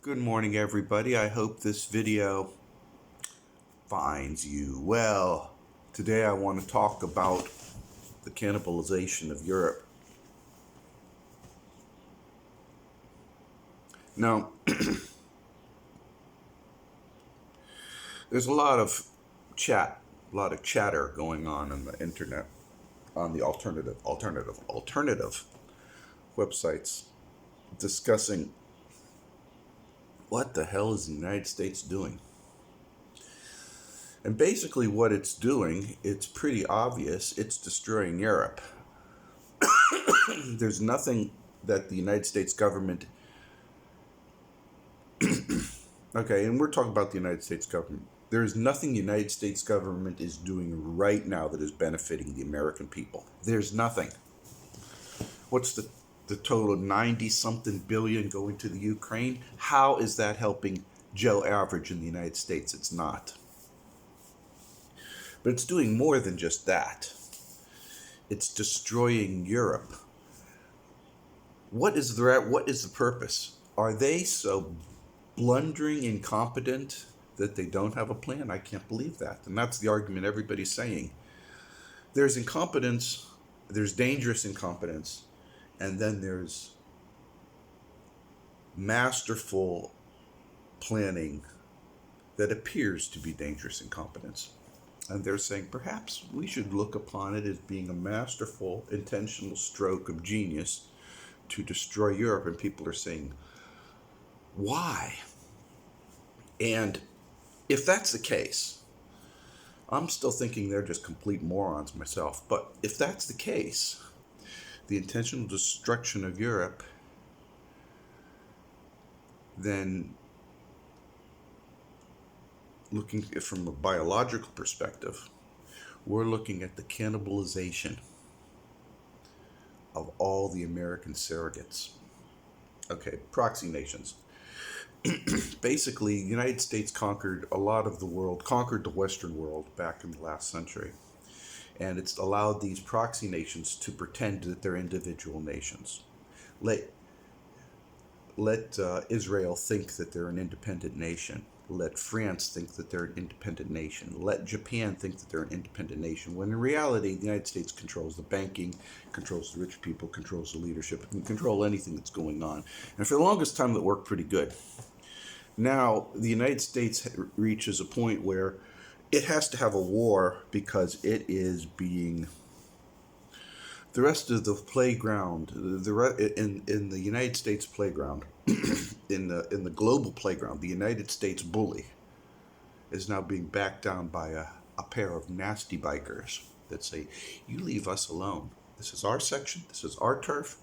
Good morning, everybody. I hope this video finds you well. Today I want to talk about the cannibalization of Europe. Now, there's a lot of chatter going on the internet, on the alternative websites discussing what the hell is the United States doing. And basically what it's doing, it's pretty obvious, it's destroying Europe. There's nothing that the United States government... Okay, and we're talking about the United States government. There's nothing the United States government is doing right now that is benefiting the American people. There's nothing. What's the total? 90-something billion going to the Ukraine? How is that helping Joe Average in the United States? It's not. But it's doing more than just that. It's destroying Europe. What is the purpose? Are they so blundering, incompetent that they don't have a plan? I can't believe that. And that's the argument everybody's saying. There's incompetence, there's dangerous incompetence, and then there's masterful planning that appears to be dangerous incompetence. And they're saying perhaps we should look upon it as being a masterful, intentional stroke of genius to destroy Europe. And people are saying, why? And if that's the case, I'm still thinking they're just complete morons myself. But if that's the case, the intentional destruction of Europe, then looking from a biological perspective, we're looking at the cannibalization of all the American surrogates. Okay, proxy nations. Basically, the United States conquered a lot of the world, conquered the Western world back in the last century. And it's allowed these proxy nations to pretend that they're individual nations. Let Israel think that they're an independent nation. Let France think that they're an independent nation. Let Japan think that they're an independent nation. When in reality, the United States controls the banking, controls the rich people, controls the leadership, and can control anything that's going on. And for the longest time, that worked pretty good. Now, the United States reaches a point where it has to have a war because it is being... The rest of the playground, in the United States playground, in the global playground, the United States bully is now being backed down by a pair of nasty bikers that say, "You leave us alone. This is our section. This is our turf,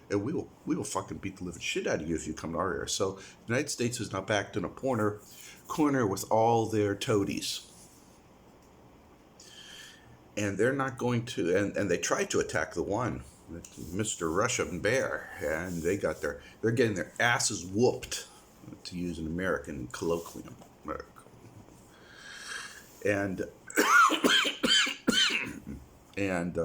and we will fucking beat the living shit out of you if you come to our area." So the United States is now backed in a corner with all their toadies. And they're not going to, and they tried to attack the one, Mr. Russian Bear, and they're getting their asses whooped, to use an American colloquium. And and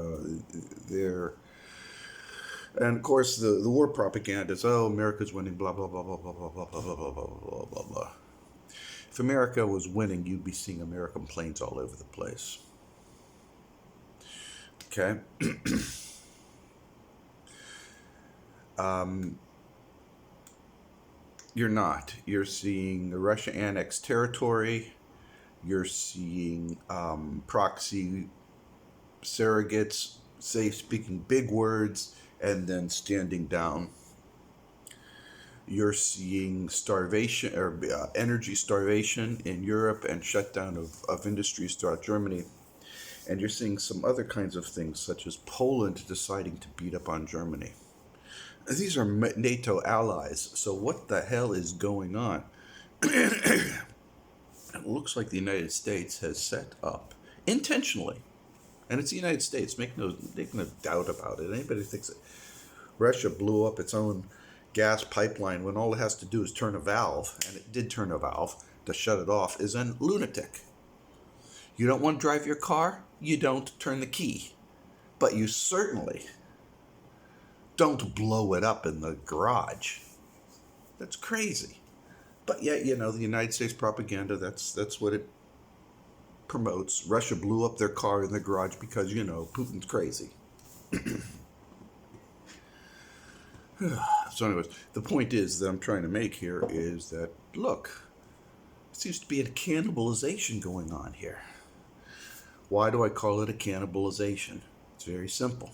of course the war propaganda is, oh, America's winning, blah blah blah blah blah blah blah blah blah blah blah blah blah. If America was winning, you'd be seeing American planes all over the place. Okay. You're not. You're seeing Russia annex territory. You're seeing proxy surrogates speaking big words and then standing down. You're seeing starvation or energy starvation in Europe and shutdown of industries throughout Germany. And you're seeing some other kinds of things, such as Poland deciding to beat up on Germany. These are NATO allies, so what the hell is going on? It looks like the United States has set up, intentionally, and it's the United States, make no doubt about it. Anybody thinks that Russia blew up its own gas pipeline when all it has to do is turn a valve, and it did turn a valve to shut it off, is a lunatic. You don't want to drive your car? You don't turn the key. But you certainly don't blow it up in the garage. That's crazy. But yet, the United States propaganda, that's what it promotes. Russia blew up their car in the garage because, Putin's crazy. So anyways, the point is that I'm trying to make here is that, look, there seems to be a cannibalization going on here. Why do I call it a cannibalization? It's very simple.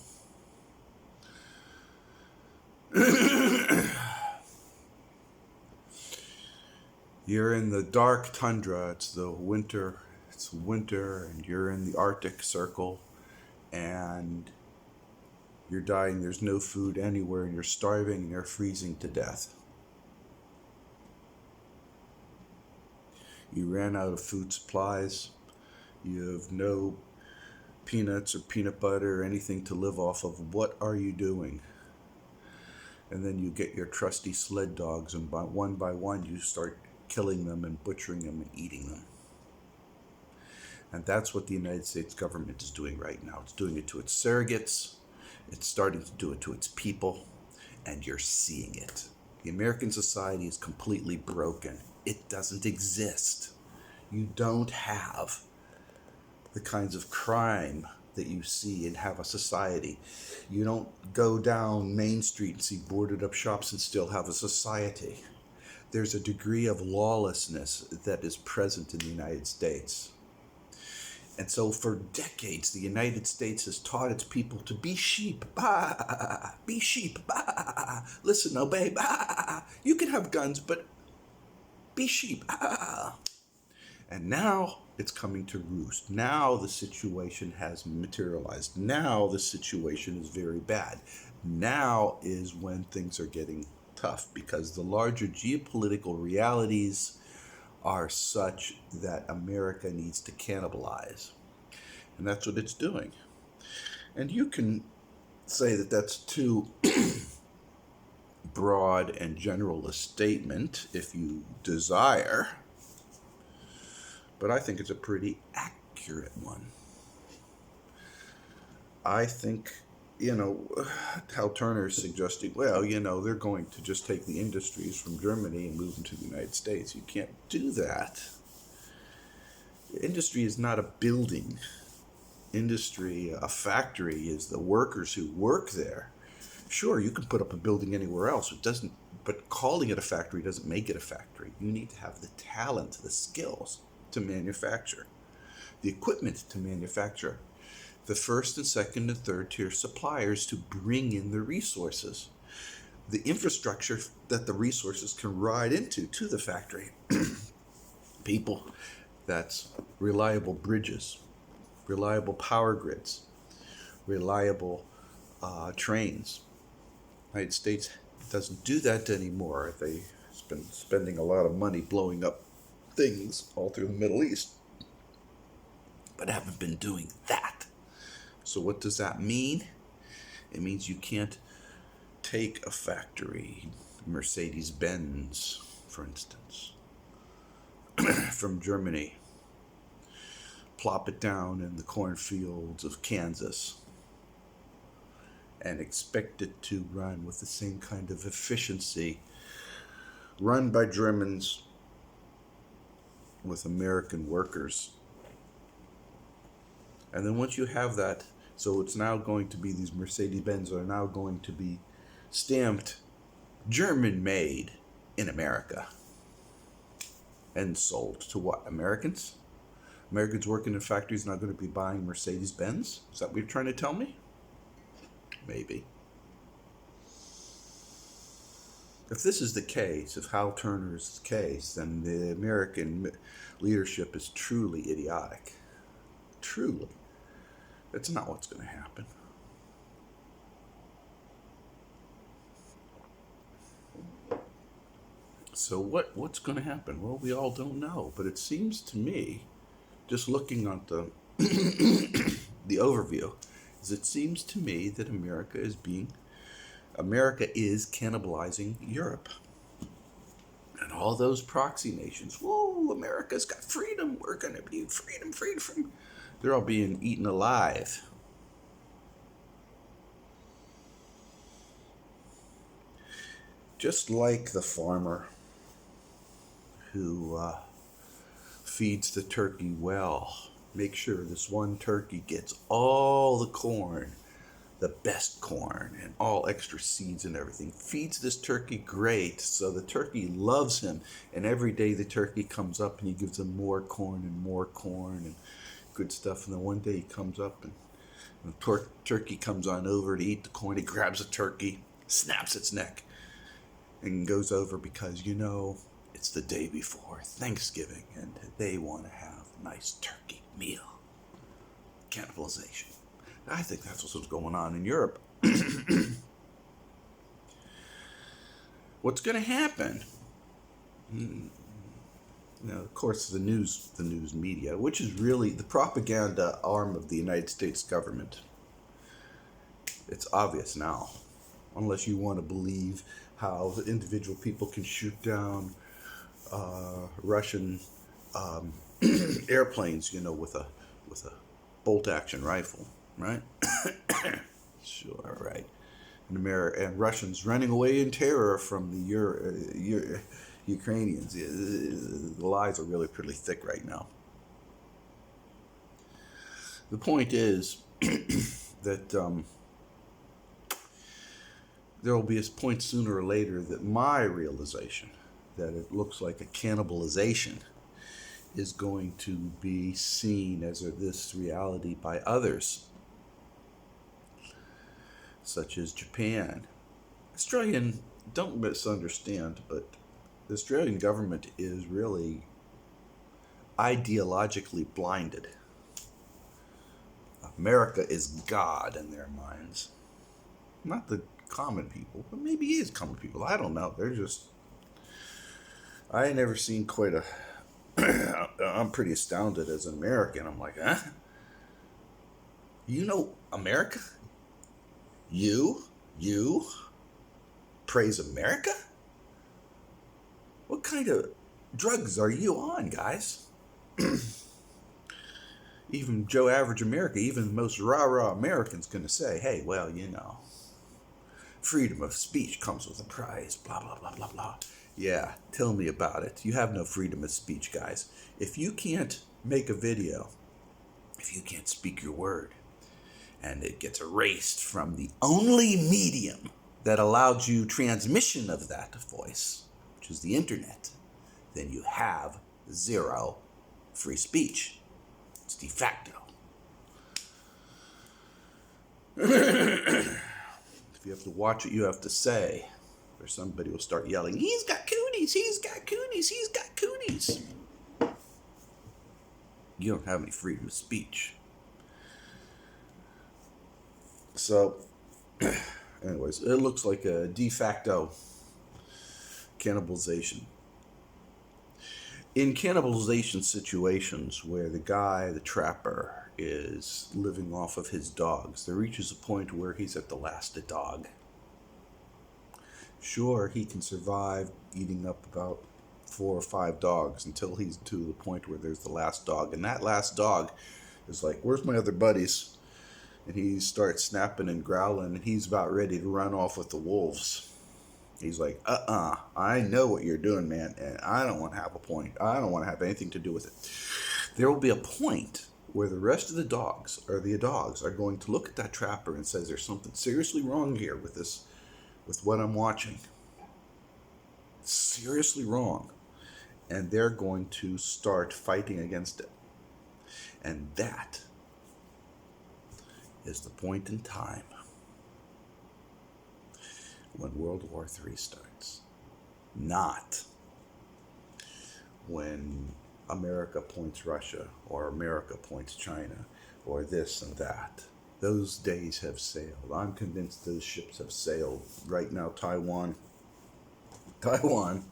You're in the dark tundra, it's winter, and you're in the Arctic Circle, and you're dying, there's no food anywhere, and you're starving, and you're freezing to death. You ran out of food supplies, you have no peanuts or peanut butter or anything to live off of. What are you doing? And then you get your trusty sled dogs, and by one you start killing them and butchering them and eating them. And that's what the United States government is doing right now. It's doing it to its surrogates. It's starting to do it to its people. And you're seeing it. The American society is completely broken. It doesn't exist. You don't have the kinds of crime that you see and have a society. You don't go down Main Street and see boarded up shops and still have a society. There's a degree of lawlessness that is present in the United States. And so for decades, the United States has taught its people to be sheep. Bah, be sheep. Bah, listen, obey. Bah, you can have guns, but be sheep. Ah. And now it's coming to roost. Now the situation has materialized. Now the situation is very bad. Now is when things are getting tough, because the larger geopolitical realities are such that America needs to cannibalize. And that's what it's doing. And you can say that that's too broad and general a statement if you desire, but I think it's a pretty accurate one. I think, Hal Turner is suggesting, well, they're going to just take the industries from Germany and move them to the United States. You can't do that. Industry is not a building. Industry, a factory, is the workers who work there. Sure, you can put up a building anywhere else. But calling it a factory doesn't make it a factory. You need to have the talent, the skills to manufacture, the equipment to manufacture, the first and second and third tier suppliers to bring in the resources, the infrastructure that the resources can ride into to the factory. People, that's reliable bridges, reliable power grids, reliable trains. The United States doesn't do that anymore. They've been spending a lot of money blowing up things all through the Middle East, but haven't been doing that. So what does that mean? It means you can't take a factory, Mercedes-Benz, for instance, from Germany, plop it down in the cornfields of Kansas, and expect it to run with the same kind of efficiency run by Germans with American workers. And then once you have that, so it's now going to be, these Mercedes-Benz are now going to be stamped German-made in America and sold to what? Americans? Americans working in factories not going to be buying Mercedes-Benz? Is that what you're trying to tell me? Maybe. If this is the case, if Hal Turner's case, then the American leadership is truly idiotic. Truly. That's not what's going to happen. So what's going to happen? Well, we all don't know, but it seems to me, just looking at the the overview, it seems to me that America is cannibalizing Europe. And all those proxy nations, whoa, America's got freedom, we're going to be freedom. They're all being eaten alive. Just like the farmer who feeds the turkey well. Make sure this one turkey gets all the corn, the best corn, and all extra seeds and everything. Feeds this turkey great, so the turkey loves him. And every day the turkey comes up and he gives him more corn and good stuff. And then one day he comes up and the turkey comes on over to eat the corn. He grabs a turkey, snaps its neck, and goes over because, it's the day before Thanksgiving and they want to have a nice turkey meal. Cannibalization. I think that's what's going on in Europe. What's going to happen? Of course, the news media, which is really the propaganda arm of the United States government. It's obvious now, unless you want to believe how individual people can shoot down Russian airplanes, with a bolt-action rifle, right? Sure, right. And Russians running away in terror from the Ukrainians. The lies are really pretty thick right now. The point is that there will be a point sooner or later that my realization that it looks like a cannibalization is going to be seen as this reality by others, such as Japan. Don't misunderstand, but the Australian government is really ideologically blinded. America is God in their minds. Not the common people, but maybe it is common people. I don't know. I ain't never seen quite a... I'm pretty astounded as an American. I'm like, huh? America? You praise America? What kind of drugs are you on, guys? Even Joe Average America, even the most rah-rah American's going to say, hey, well, freedom of speech comes with a price, blah, blah, blah, blah, blah. Yeah, tell me about it. You have no freedom of speech, guys. If you can't make a video, if you can't speak your word, and it gets erased from the only medium that allowed you transmission of that voice, which is the internet, then you have zero free speech. It's de facto. If you have to watch what you have to say, or somebody will start yelling, he's got cooties, he's got cooties, he's got cooties. You don't have any freedom of speech. So, anyways, it looks like a de facto cannibalization. In cannibalization situations where the trapper, is living off of his dogs, there reaches a point where he's at the last dog. Sure, he can survive eating up about 4 or 5 dogs until he's to the point where there's the last dog. And that last dog is like, where's my other buddies? And he starts snapping and growling, and he's about ready to run off with the wolves. He's like, I know what you're doing, man, and I don't want to have a point. I don't want to have anything to do with it. There will be a point where the rest of the dogs are going to look at that trapper and says, there's something seriously wrong here with this, with what I'm watching. Seriously wrong. And they're going to start fighting against it. And that is the point in time when World War III starts. Not when America points Russia or America points China or this and that. Those days have sailed. I'm convinced those ships have sailed. Right now, Taiwan, the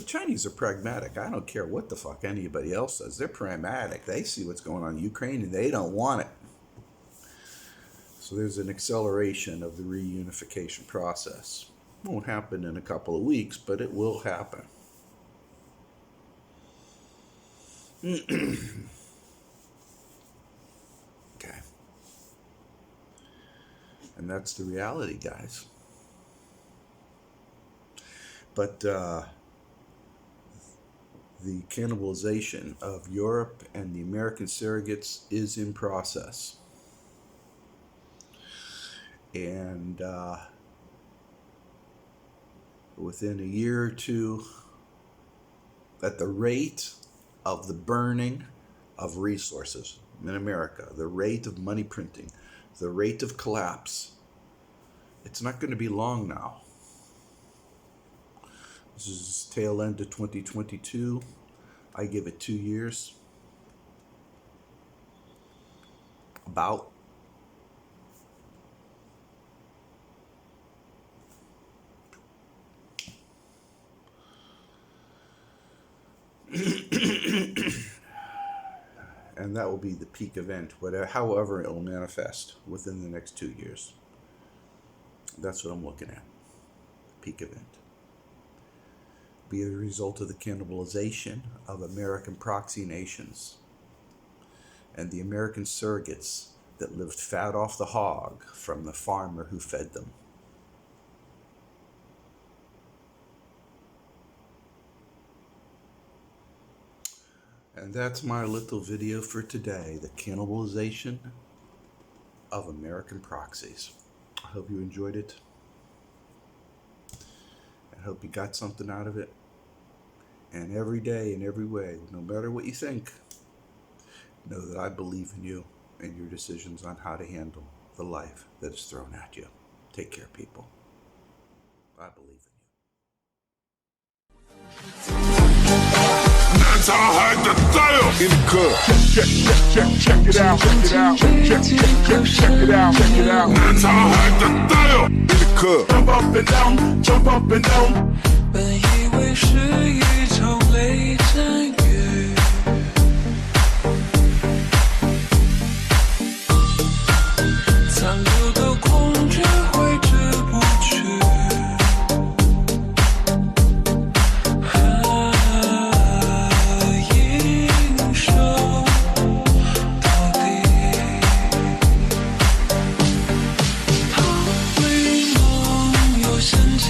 Chinese are pragmatic. I don't care what the fuck anybody else says. They're pragmatic. They see what's going on in Ukraine and they don't want it. So there's an acceleration of the reunification process. Won't happen in a couple of weeks, but it will happen. Okay. And that's the reality, guys. But the cannibalization of Europe and the American surrogates is in process. And within a year or two, at the rate of the burning of resources in America, the rate of money printing, the rate of collapse, it's not going to be long now. This is tail end of 2022. I give it 2 years. About. And that will be the peak event, whatever, however it will manifest within the next 2 years. That's what I'm looking at. Peak event. Be the result of the cannibalization of American proxy nations and the American surrogates that lived fat off the hog from the farmer who fed them. And that's my little video for today, the cannibalization of American proxies. I hope you enjoyed it. I hope you got something out of it. And every day, in every way, no matter what you think, know that I believe in you and your decisions on how to handle the life that is thrown at you. Take care, people. I believe in you. That's how I had to fail in the club. Check it out. Check it out. That's how I had to fail in the club. Jump up and down. 本以为是一场雷阵雨，残留的恐惧挥之不去。应声到底，逃离梦游仙境。